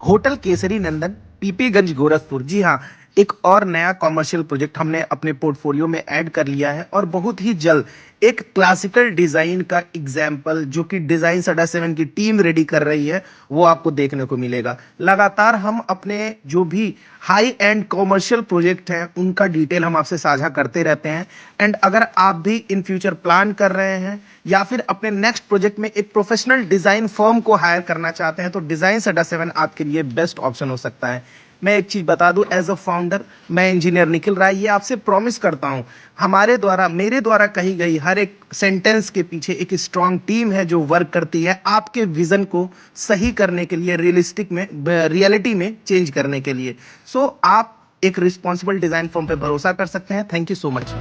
Hotel Kesari नंदन, पीपीगंज, गोरखपुर। जी हाँ, एक और नया कॉमर्शियल प्रोजेक्ट हमने अपने पोर्टफोलियो में ऐड कर लिया है और बहुत ही जल्द एक क्लासिकल डिजाइन का एग्जाम्पल जो कि डिजाइन सडा 7 की टीम रेडी कर रही है, वो आपको देखने को मिलेगा। लगातार हम अपने जो भी हाई एंड कॉमर्शियल प्रोजेक्ट हैं उनका डिटेल हम आपसे साझा करते रहते हैं। एंड अगर आप भी इन फ्यूचर प्लान कर रहे हैं या फिर अपने नेक्स्ट प्रोजेक्ट में एक प्रोफेशनल डिजाइन फर्म को हायर करना चाहते हैं तो डिजाइन सडा 7 आपके लिए बेस्ट ऑप्शन हो सकता है। मैं एक चीज बता दूं, एज अ फाउंडर मैं इंजीनियर निखिल राय ये आपसे प्रॉमिस करता हूं, मेरे द्वारा कही गई हर एक सेंटेंस के पीछे एक स्ट्रांग टीम है जो वर्क करती है आपके विजन को सही करने के लिए, रियलिटी में चेंज करने के लिए। सो आप एक रिस्पॉन्सिबल डिजाइन फर्म पे भरोसा कर सकते हैं। Thank you so much.